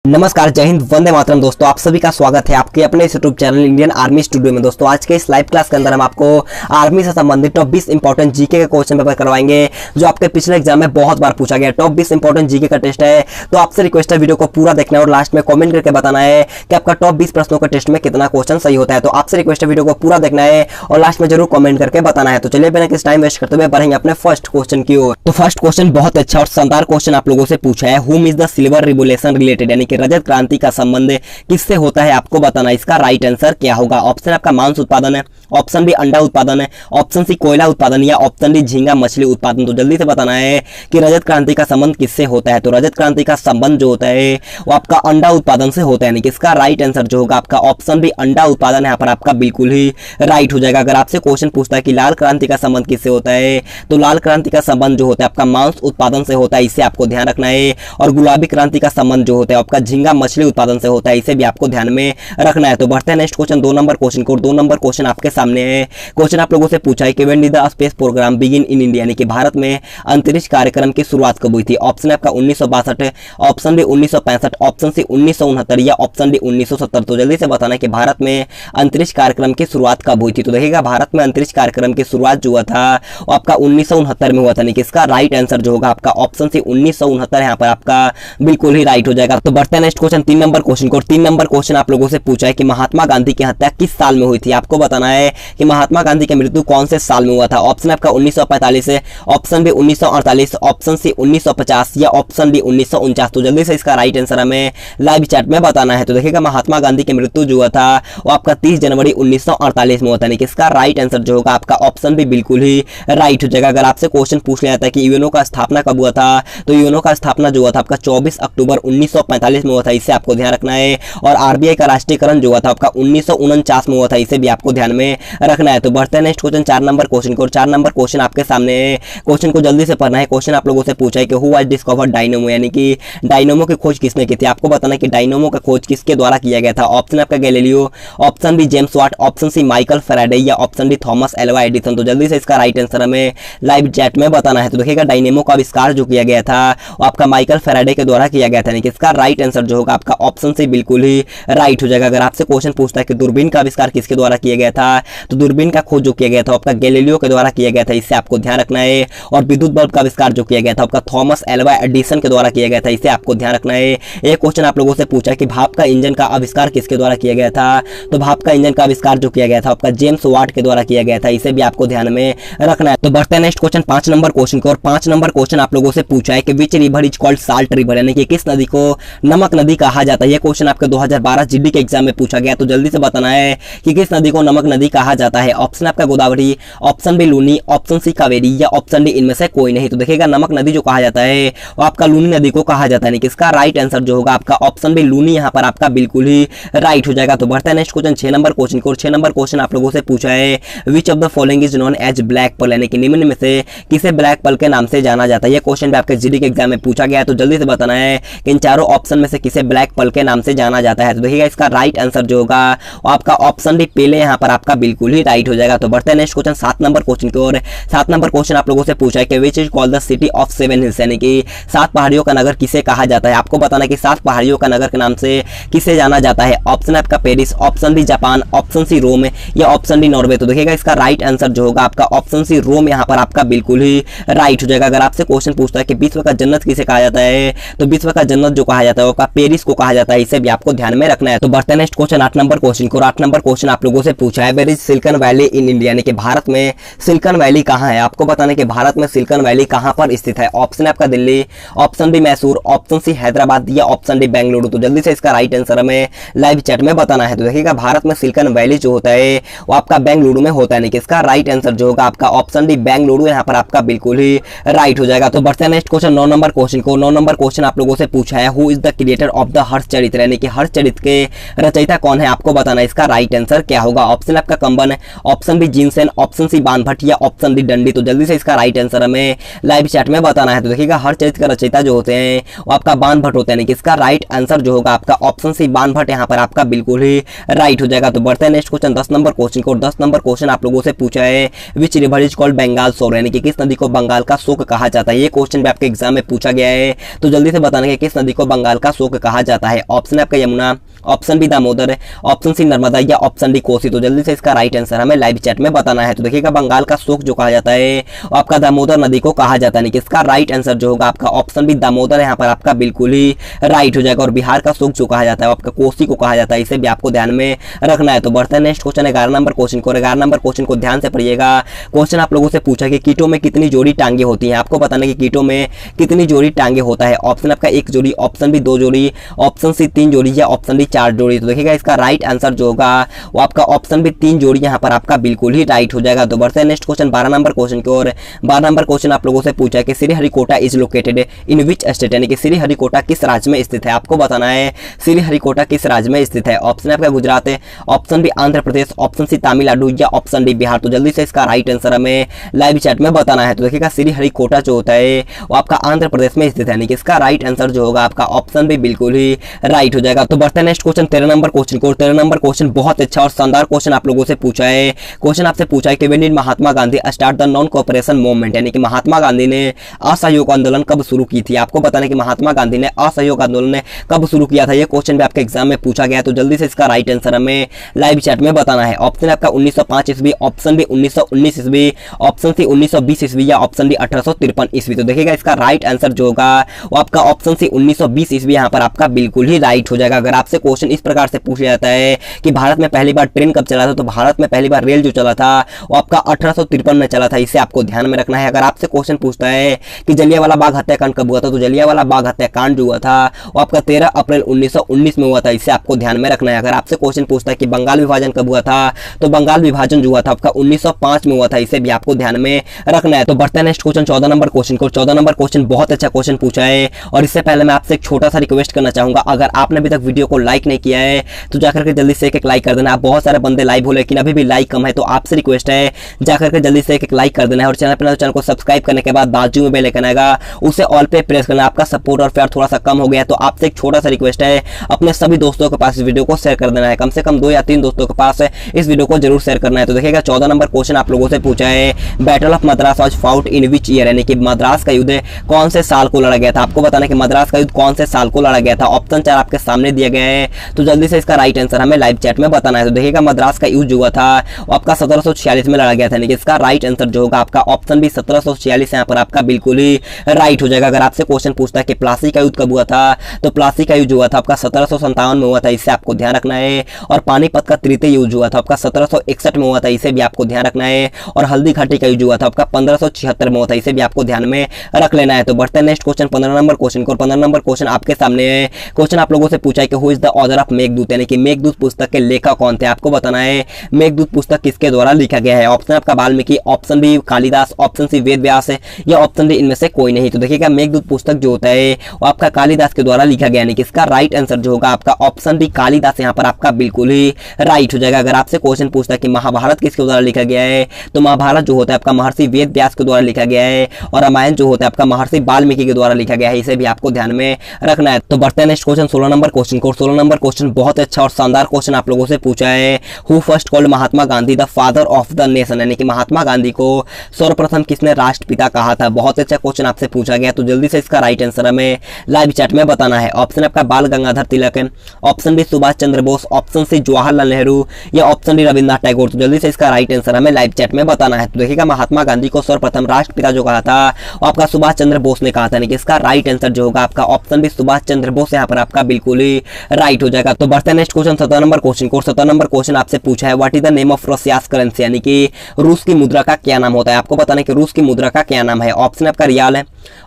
नमस्कार, जय हिंद, वंदे मातरम। दोस्तों आप सभी का स्वागत है आपके अपने YouTube channel Indian army studio में। दोस्तों आज के इस लाइव क्लास के अंदर हम आपको आर्मी से संबंधित टॉप 20 इंपॉर्टेंट जीके के क्वेश्चन पेपर करवाएंगे जो आपके पिछले एग्जाम में बहुत बार पूछा गया। टॉप 20 इंपॉर्टेंट जीके का टेस्ट है, तो आपसे रिक्वेस्ट है वीडियो को पूरा देखना है और लास्ट में कॉमेंट करके बताना है कि आपका टॉप 20 प्रश्नों के टेस्ट में कितना क्वेश्चन सही होता है। तो आपसे रिक्वेस्ट है वीडियो को पूरा देखना है और लास्ट में जरूर कॉमेंट करके बताना है। तो चलिए बिना किसी टाइम वेस्ट करते हुए बढ़ेंगे अपने फर्स्ट क्वेश्चन की ओर। तो फर्स्ट क्वेश्चन बहुत अच्छा और शानदार क्वेश्चन आप लोगों से पूछा है, हुम is the silver revolution related, यानी कि रजत क्रांति का संबंध किससे होता है आपको बताना। इसका राइट आंसर क्या होगा? ऑप्शन आपका मांस उत्पादन है, ऑप्शन बी अंडा उत्पादन है, ऑप्शन सी कोयला उत्पादन या ऑप्शन डी झींगा मछली उत्पादन। तो जल्दी से बताना है कि रजत क्रांति का संबंध किससे होता है। तो रजत क्रांति का संबंध जो होता है वो आपका अंडा उत्पादन से होता है, यानी कि इसका राइट आंसर जो होगा आपका ऑप्शन बी अंडा उत्पादन। यहाँ पर आपका बिल्कुल ही राइट हो जाएगा। अगर आपसे क्वेश्चन पूछता है कि लाल क्रांति का संबंध किससे होता है, तो लाल क्रांति का संबंध जो होता है आपका मांस उत्पादन से होता है, इससे आपको ध्यान रखना है। और गुलाबी क्रांति का संबंध जो होता है आपका झींगा मछली उत्पादन से होता है, इसे भी आपको ध्यान में रखना है। तो बढ़ते हैं नेक्स्ट क्वेश्चन, 2 नंबर क्वेश्चन को। 2 नंबर क्वेश्चन आपके सामने है। क्वेश्चन आप लोगों से पूछा है कि when did the space program begin in India, यानी कि भारत में अंतरिक्ष कार्यक्रम की शुरुआत कब हुई थी। ऑप्शन आपका 1962, ऑप्शन बी 1965, ऑप्शन सी 1969 या ऑप्शन डी 1970। तो जल्दी से बताना कि भारत में अंतरिक्ष कार्यक्रम की शुरुआत कब हुई थी। तो देखिएगा भारत में अंतरिक्ष कार्यक्रम की शुरुआत जो हुआ था वो आपका 1969 में हुआ था, यानी कि इसका राइट आंसर जो होगा आपका ऑप्शन सी 1969 यहाँ पर आपका बिल्कुल ही राइट हो जाएगा। तो बढ़ते हैं नेक्स्ट क्वेश्चन, 3 नंबर क्वेश्चन को। 3 नंबर क्वेश्चन आप लोगों से पूछा है कि महात्मा गांधी की हत्या किस साल में हुई थी। आपको बताना है कि महात्मा गांधी की मृत्यु कौन से साल में हुआ था। ऑप्शन आपका 1945 है, ऑप्शन बी 1948, ऑप्शन सी 1950 या ऑप्शन डी 1949। तो जल्दी से इसका राइट आंसर हमें लाइव चैट में बताना है। तो देखिएगा महात्मा गांधी की मृत्यु जो हुआ था वो आपका 30 जनवरी 1948 में हुआ था, यानी कि इसका राइट आंसर जो होगा आपका ऑप्शन भी बिल्कुल ही राइट हो जाएगा। अगर आपसे क्वेश्चन पूछ लिया जाता है कि यूएनओ का स्थापना कब हुआ था, तो यूएनओ का स्थापना जो हुआ था आपका 24 अक्टूबर 1945 में हुआ था, इससे आपको ध्यान रखना है। और आरबीआई का राष्ट्रीयकरण जो हुआ था आपका 1949 में हुआ था, इसे भी आपको ध्यान में रखना है। तो बढ़ते हैं नेक्स्ट क्वेश्चन, 4 नंबर क्वेश्चन को। 4 नंबर क्वेश्चन आपके सामने है, क्वेश्चन को जल्दी से पढ़ना है। क्वेश्चन आप लोगों से पूछा है कि हु वाज डिस्कवर्ड डायनेमो, यानी कि डायनेमो की खोज किसने की थी। आपको बताना है कि डायनेमो का खोज किसके द्वारा किया गया था। ऑप्शन आपका Galileo, option B James Watt, option C Michael Faraday या option D Thomas Alva Edison. तो जल्दी से इसका राइट आंसर हमें लाइव चैट में बताना है। तो देखिएगा डायनेमो का आविष्कार जो किया गया था वो आपका माइकल फैराडे के द्वारा किया गया था, यानी कि इसका राइट आंसर जो होगा आपका ऑप्शन सी बिल्कुल ही राइट हो जाएगा। अगर आपसे क्वेश्चन पूछता है कि दूरबीन का आविष्कार किसके द्वारा किया गया था, तो दूरबीन का खोज जो किया गया था आपका गैलीलियो के द्वारा किया गया था, इससे आपको ध्यान रखना है। और विद्युत बल्ब का आविष्कार जो किया गया था आपका थॉमस एल्वा एडिसन के द्वारा किया गया था, इसे आपको ध्यान रखना है। एक क्वेश्चन आप लोगों से पूछा है कि भाप का इंजन का आविष्कार किसके द्वारा किया गया था, तो भाप का इंजन का आविष्कार जो किया गया था आपका जेम्स वाट के द्वारा किया गया था, इसे भी आपको ध्यान में रखना है। तो बढ़ते हैं नेक्स्ट क्वेश्चन, 5 नंबर क्वेश्चन को। और 5 नंबर क्वेश्चन आप लोगों से पूछा है कि विच river is called salt river, यानी कि किस नदी को नमक नदी कहा जाता है। यह क्वेश्चन आपके 2012 जीडी के एग्जाम में पूछा गया। तो जल्दी से बताना है कि किस नदी को नमक नदी कहा जाता है। ऑप्शन आपका Godavari, option B Luni, option C Kaveri या ऑप्शन डी इनमें से कोई नहीं। तो देखिएगा नमक नदी जो कहा जाता है वो आपका लूनी नदी को कहा जाता है, इसका राइट आंसर जो होगा आपका ऑप्शन बी लूनी यहाँ पर आपका बिल्कुल ही राइट हो जाएगा। तो बढ़ता है नेक्स्ट क्वेश्चन, 6 नंबर क्वेश्चन को। 6 नंबर क्वेश्चन आप लोगों से पूछा है which of the following is known as black pearl, यानी कि निम्न में से किसे ब्लैक पर्ल के नाम से जाना जाता है। यह क्वेश्चन भी आपके जीडी के एग्जाम में पूछा गया है। तो जल्दी से बताना है कि इन चारों ऑप्शन में से किसे ब्लैक पर्ल के नाम से जाना जाता है। तो देखिएगा इसका राइट आंसर जो होगा वो आपका ऑप्शन डी पेले यहाँ पर आपका बिल्कुल ही राइट हो जाएगा। तो बढ़ते हैं नेक्स्ट क्वेश्चन, 7 नंबर क्वेश्चन की ओर। 7 नंबर क्वेश्चन आप लोगों से पूछा है कि which is called the city of 7 hills, यानी कि 7 पहाड़ियों का नगर किसे कहा जाता है। आपको बताना है कि 7 पहाड़ियों का नगर के नाम से किसे जाना जाता है। ऑप्शन आपका Paris, option D Japan, option C Rome या ऑप्शन डी नॉर्वे। तो देखिएगा इसका राइट आंसर जो होगा आपका ऑप्शन सी रोम यहाँ पर आपका बिल्कुल ही राइट हो जाएगा। अगर आपसे क्वेश्चन पूछता है कि विश्व का जन्नत किसे कहा जाता है, तो विश्व का जन्नत जो कहा जाता है वो पेरिस को कहा जाता है, इसे भी आपको ध्यान में रखना है। तो बढ़ते हैं नेक्स्ट क्वेश्चन, 8 नंबर क्वेश्चन को। 8 नंबर क्वेश्चन आप लोगों से पूछा है where is Silicon Valley in India, यानी कि भारत में सिलिकॉन वैली कहाँ है। आपको बताना है कि भारत में सिलिकॉन वैली कहाँ पर स्थित है। ऑप्शन आपका Delhi, option B Mysore, option C Hyderabad या ऑप्शन डी बेंगलुरु। तो जल्दी से इसका राइट आंसर हमें लाइव चैट में बताना है। तो देखिएगा भारत में सिलिकॉन वैली जो होता है वो आपका बेंगलुरु में होता है, यानी कि इसका राइट आंसर जो होगा आपका ऑप्शन डी बेंगलुरु यहाँ पर आपका बिल्कुल ही राइट हो जाएगा। तो बढ़ते हैं नेक्स्ट क्वेश्चन, 9 नंबर क्वेश्चन को। 9 नंबर क्वेश्चन आप लोगों से पूछा है who is the creator of the Harshacharita, यानी कि हर्षचरित्र के रचयिता कौन है। आपको बताना है इसका राइट आंसर क्या होगा। ऑप्शन आपका Kamban, option B Jinasena, option C Banabhatta या ऑप्शन डी डंडी। तो जल्दी से इसका राइट आंसर हमें लाइव चैट में बताना है। तो देखिएगा हर्षचरित्र का रचयिता जो होते हैं वो आपका बानभट्ट होते हैं, यानी कि इसका राइट आंसर जो होगा आपका ऑप्शन सी बानभट्ट यहाँ पर आपका बिल्कुल ही राइट हो जाएगा। तो बढ़ते हैं नेक्स्ट क्वेश्चन, 10 नंबर क्वेश्चन को। 10 नंबर क्वेश्चन आप लोगों से पूछा है which river is called Bengal shore, यानी कि किस नदी को बंगाल का शोक कहा जाता है। ये क्वेश्चन भी आपके एग्जाम में पूछा गया है। तो जल्दी से बताना है किस नदी को बंगाल का शोक कहा जाता है? ऑप्शन आपका Yamuna, option B Damodar, option C Narmada या ऑप्शन डी कोसी। तो जल्दी से इसका राइट आंसर हमें लाइव चैट में बताना है। तो देखिएगा बंगाल का शोक जो कहा जाता है वो आपका दामोदर नदी को कहा जाता है। इसका राइट आंसर जो होगा आपका ऑप्शन बी दामोदर यहाँ पर आपका बिल्कुल ही राइट हो जाएगा। और बिहार का शोक जो कहा जाता है वो आपका कोसी को कहा जाता है, इसे भी आपको ध्यान में रखना है। तो बढ़ते हैं नेक्स्ट क्वेश्चन 11 नंबर क्वेश्चन को। 11 नंबर क्वेश्चन को ध्यान से पढ़िएगा। क्वेश्चन आप लोगों से पूछा कि कीटों में कितनी जोड़ी टांगे होती हैं? आपको बताना कि कीटों में कितनी जोड़ी टांगे होता है। ऑप्शन आपका 1 जोड़ी, ऑप्शन बी 2 जोड़ी, ऑप्शन सी 3 जोड़ी या ऑप्शन डी 4 जोड़ी। तो देखिएगा इसका राइट आंसर जो होगा वो आपका ऑप्शन बी 3 जोड़ी यहाँ पर आपका बिल्कुल ही राइट हो जाएगा। तो बढ़ते हैं नेक्स्ट क्वेश्चन 12 नंबर क्वेश्चन की ओर। 12 नंबर क्वेश्चन आप लोगों से पूछा है कि Sriharikota is located in which state, यानी कि श्रीहरिकोटा किस राज्य में स्थित है? आपको बताना है श्रीहरिकोटा किस राज्य में स्थित है। ऑप्शन आपका गुजरात है, option B Andhra Pradesh, option C Tamil Nadu या ऑप्शन डी बिहार। तो जल्दी से इसका राइट आंसर हमें लाइव चैट में बताना है। तो देखिएगा श्रीहरिकोटा जो होता है वो आपका आंध्र प्रदेश में स्थित है, यानी कि इसका राइट आंसर जो होगा आपका ऑप्शन बी बिल्कुल ही राइट हो जाएगा। तो बढ़ते हैं नेक्स्ट क्वेश्चन 13 नंबर क्वेश्चन को। 13 नंबर क्वेश्चन बहुत अच्छा और शानदार क्वेश्चन आप लोगों से पूछा है। क्वेश्चन आपसे पूछा है कि when did Mahatma Gandhi start the non cooperation movement, यानी कि महात्मा गांधी ने असहयोग आंदोलन कब शुरू की थी? आपको बताना है कि महात्मा गांधी ने असहयोग आंदोलन कब शुरू किया था। ये क्वेश्चन भी आपके एग्जाम में पूछा गया है। तो जल्दी से इसका राइट आंसर हमें लाइव चैट में बताना है। ऑप्शन आपका 1905 ईस्वी, ऑप्शन बी 1919 ईस्वी, ऑप्शन सी 1920 ईस्वी या ऑप्शन डी 1853 ईस्वी। तो देखिएगा इसका राइट आंसर जो होगा वो आपका ऑप्शन सी 1920 ईस्वी यहाँ पर आपका बिल्कुल ही राइट हो जाएगा। अगर आपसे क्वेश्चन इस प्रकार से पूछा जाता है कि भारत में पहली बार ट्रेन कब चला था, तो भारत में पहली बार रेल जो चला था वो आपका 1853 में चला था, इसे आपको ध्यान में रखना है। अगर आपसे क्वेश्चन पूछता है कि जलियांवाला बाग हत्याकांड कब हुआ था, तो जलियांवाला बाग हत्याकांड जो हुआ था वो आपका 13 अप्रैल 1919 में हुआ था, इसे आपको ध्यान में रखना है। अगर आपसे क्वेश्चन पूछता है कि बंगाल विभाजन कब हुआ था, तो बंगाल विभाजन जो हुआ था आपका 1905 में हुआ था, इसे भी आपको ध्यान में रखना है। तो बढ़ते हैं नेक्स्ट क्वेश्चन 14 नंबर क्वेश्चन को। 14 नंबर क्वेश्चन बहुत अच्छा क्वेश्चन पूछा है। और इससे पहले मैं आपसे एक छोटा सा रिक्वेस्ट करना चाहूंगा, अगर आपने अभी तक वीडियो को लाइक नहीं किया है तो जाकर के जल्दी से एक लाइक कर देना। आप बहुत सारे बंदे लाइव हो लेकिन अभी भी लाइक कम है, तो आपसे रिक्वेस्ट है जाकर के जल्दी से एक लाइक कर देना है। और चैनल को सब्सक्राइब करने के बाद बाजू में बेल आइकन आएगा, उसे ऑल पे प्रेस करना। आपका सपोर्ट और प्यार थोड़ा सा कम हो गया, तो आपसे एक छोटा सा रिक्वेस्ट है, अपने सभी दोस्तों के पास इस वीडियो को शेयर कर देना है। कम से कम 2 या 3 दोस्तों के पास इस वीडियो को जरूर शेयर करना है। तो देखिएगा 14 नंबर क्वेश्चन आप लोगों से पूछा है, battle of Madras was fought in which year, यानी कि मद्रास का युद्ध कौन से साल को लड़ा गया था। आपको बताना है कि मद्रास का युद्ध कौन से साल को लड़ा गया था। ऑप्शन 4 आपके सामने दिया गया है, तो जल्दी से इसका राइट आंसर हमें लाइव चैट में बताना है। तो देखिएगा मद्रास का युद्ध जो हुआ था वो आपका 1746 में लड़ा गया था, यानी कि इसका राइट आंसर जो होगा आपका ऑप्शन भी 1746 यहाँ पर आपका बिल्कुल ही राइट हो जाएगा। अगर आपसे क्वेश्चन पूछता है कि प्लासी का युद्ध कब हुआ था, तो प्लासी का युद्ध जो हुआ था आपका 1757 में हुआ था, इससे आपको ध्यान रखना है। और पानीपत का तृतीय युद्ध हुआ था आपका 1761 में हुआ था, इसे भी आपको ध्यान रखना है। और हल्दी घाटी का युद्ध हुआ था आपका 1576 में हुआ था, इसे भी आपको ध्यान में रख लेना है। तो बढ़ते हैं नेक्स्ट क्वेश्चन 15 नंबर क्वेश्चन को। 15 नंबर क्वेश्चन आपके सामने है। क्वेश्चन आप लोगों से पूछा है कि who is the author of Meghdoot, यानी कि मेघदूत पुस्तक के लेखक कौन थे। आपको बताना है मेघदूत पुस्तक किसके द्वारा लिखा गया है। ऑप्शन आपका Valmiki, option B Kalidasa, option C Ved Vyas है या ऑप्शन डी इनमें से कोई नहीं। तो देखिएगा मेघदूत पुस्तक जो होता है वो आपका कालिदास के द्वारा लिखा गया, यानी कि इसका राइट आंसर जो होगा आपका ऑप्शन डी कालिदास यहाँ पर आपका बिल्कुल ही राइट हो जाएगा। अगर आपसे क्वेश्चन पूछता है कि महाभारत किसके द्वारा लिखा गया है, तो महाभारत जो होता है आपका महर्षि वेद व्यास के द्वारा लिखा गया है। और रामायण जो होता है आपका महर्षि वाल्मीकि के द्वारा लिखा गया है, इसे भी आपको ध्यान में रखना है। तो बढ़ते हैं नेक्स्ट क्वेश्चन 16 नंबर क्वेश्चन को। 16 नंबर क्वेश्चन बहुत अच्छा और शानदार क्वेश्चन आप लोगों से पूछा है, who first called Mahatma Gandhi the father of the nation, यानी कि महात्मा गांधी को सर्वप्रथम किसने राष्ट्रपिता कहा था। बहुत अच्छा क्वेश्चन आपसे पूछा गया, तो जल्दी से इसका राइट आंसर हमें लाइव चैट में बताना है। ऑप्शन आपका बाल गंगाधर तिलक है, option B Subhash Chandra Bose, option C Jawaharlal Nehru या ऑप्शन डी रविन्द्रनाथ टैगोर। तो जल्दी से इसका राइट आंसर हमें लाइव चैट में बताना है। तो देखिएगा महात्मा गांधी को सर्वप्रथम राष्ट्रपिता जो कहा था वो आपका सुभाष चंद्र बोस ने कहा था, यानी कि इसका राइट आंसर जो होगा आपका ऑप्शन बी सुभाष चंद्र बोस यहाँ पर आपका बिल्कुल ही राइट हो जाएगा। तो बढ़ते हैं नेक्स्ट क्वेश्चन 17 नंबर क्वेश्चन को। 17 नंबर क्वेश्चन आपसे पूछा है, what is the name of Russia's currency, यानी कि रूस की मुद्रा का क्या नाम होता है। आपको बताना है कि रूस की मुद्रा का क्या नाम है। ऑप्शन आपका रियाल है,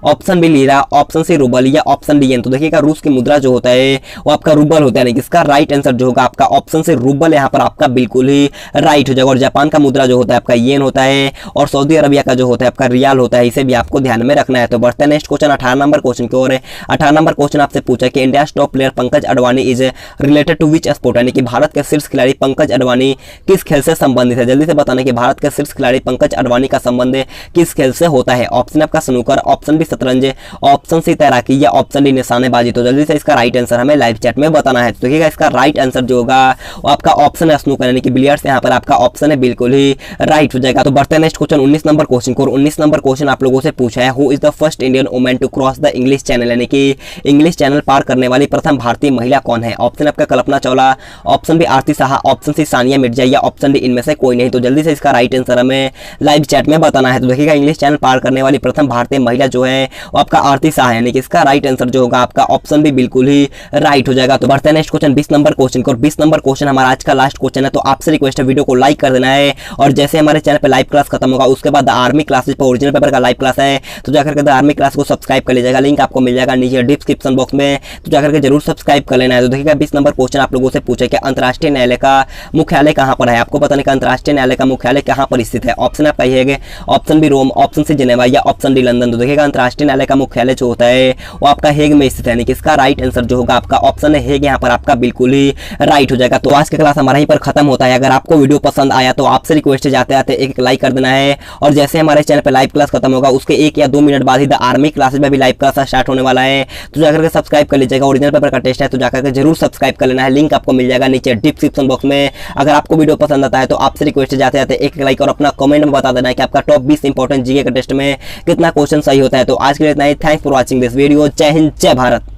option B lira, option C rouble या ऑप्शन डी येन। तो देखिएगा रूस की मुद्रा जो होता है वो आपका रूबल होता है, यानी कि इसका राइट आंसर जो होगा आपका ऑप्शन से रूबल यहाँ पर आपका बिल्कुल ही राइट हो जाएगा। और जापान का मुद्रा जो होता है आपका येन होता है, और सऊदी अरबिया का जो होता है आपका रियाल होता है, इसे भी आपको ध्यान में रखना है। तो बढ़ते हैं नेक्स्ट क्वेश्चन 18 नंबर क्वेश्चन की ओर। 18 नंबर क्वेश्चन आपसे पूछा कि India top player Pankaj Advani is related to which sport, यानी कि भारत के शीर्ष खिलाड़ी पंकज अडवाणी किस खेल से संबंधित है। जल्दी से बताना कि भारत के शीर्ष खिलाड़ी पंकज अडवाणी का संबंध किस खेल से होता है। ऑप्शन आपका स्नूकर, ऑप्शन बी शतरंज, ऑप्शन सी तैराकी या ऑप्शन डी निशानेबाजी। तो जल्दी से इसका राइट आंसर हमें लाइव चैट में बताना है। तो देखिएगा इसका राइट आंसर जो होगा वो आपका ऑप्शन है स्नूकर यानी कि बिलियर्ड्स। यहाँ पर आपका ऑप्शन है बिल्कुल ही राइट हो जाएगा। तो बढ़ते हैं नेक्स्ट क्वेश्चन 19 नंबर क्वेश्चन को। 19 नंबर क्वेश्चन आप लोगों से पूछा है who is the first Indian woman to cross the English Channel, यानी कि इंग्लिश चैनल पार करने वाली प्रथम भारतीय महिला कौन है। ऑप्शन आपका कल्पना चावला, ऑप्शन बी आरती साहा, ऑप्शन सी सानिया मिर्जा या ऑप्शन डी इनमें से कोई नहीं। तो जल्दी से इसका राइट आंसर हमें लाइव चैट में बताना है। तो देखिएगा इंग्लिश चैनल पार करने वाली प्रथम भारतीय महिला जो है वो आपका आरती साहा है, यानी कि इसका राइट आंसर जो होगा आपका ऑप्शन भी बिल्कुल ही राइट हो जाएगा। तो बढ़ते हैं नेक्स्ट क्वेश्चन 20 नंबर क्वेश्चन को। 20 नंबर क्वेश्चन हमारा आज का लास्ट क्वेश्चन है। तो आपसे रिक्वेस्ट है वीडियो को लाइक कर देना है, और जैसे हमारे चैनल पे लाइव क्लास खत्म होगा उसके बाद आर्मी क्लासेस पर ओरिजिनल पेपर का लाइव क्लास है, तो जाकर के आर्मी क्लास को सब्सक्राइब कर लीजिएगा। लिंक आपको मिल जाएगा नीचे डिस्क्रिप्शन बॉक्स में, तो जाकर के जरूर सब्सक्राइब कर लेना है। तो देखिएगा 20 नंबर क्वेश्चन आप लोगों से पूछे कि अंतर्राष्ट्रीय न्यायालय का मुख्यालय कहां पर है। आपको बताने का अंतर्राष्ट्रीय न्यायालय का मुख्यालय कहां पर स्थित है। ऑप्शन आपका ये है option B Rome, option C Geneva या ऑप्शन डी लंदन। तो देखिएगा अंतर्राष्ट्रीय न्यायालय का मुख्यालय जो होता है वो आपका हेग में स्थित है, यानी कि इसका राइट आंसर जो होगा आपका ऑप्शन है हेग, यहाँ पर आपका बिल्कुल ही राइट हो जाएगा। तो आज का क्लास हमारा यहीं पर खत्म होता है। अगर आपको वीडियो पसंद आया तो आपसे रिक्वेस्ट है जाते आते एक लाइक कर देना है, और जैसे हमारे चैनल पे लाइव क्लास खत्म होगा उसके 1 या 2 मिनट बाद ही द आर्मी क्लासेस में भी लाइव क्लास स्टार्ट होने वाला है, तो जाकर के सब्सक्राइब कर लीजिएगा। ओरिजिनल पेपर का टेस्ट है तो जाकर के जरूर सब्सक्राइब कर लेना है। लिंक आपको मिल जाएगा नीचे डिस्क्रिप्शन बॉक्स में। अगर आपको वीडियो पसंद आता है तो आपसे रिक्वेस्ट है जाते जाते एक लाइक और अपना कमेंट में बता देना है कि आपका टॉप 20 इंपॉर्टेंट जीके का टेस्ट में कितना क्वेश्चन सही होता है। तो आज के लिए इतना ही। Thanks for watching this video. जय हिंद, जय भारत।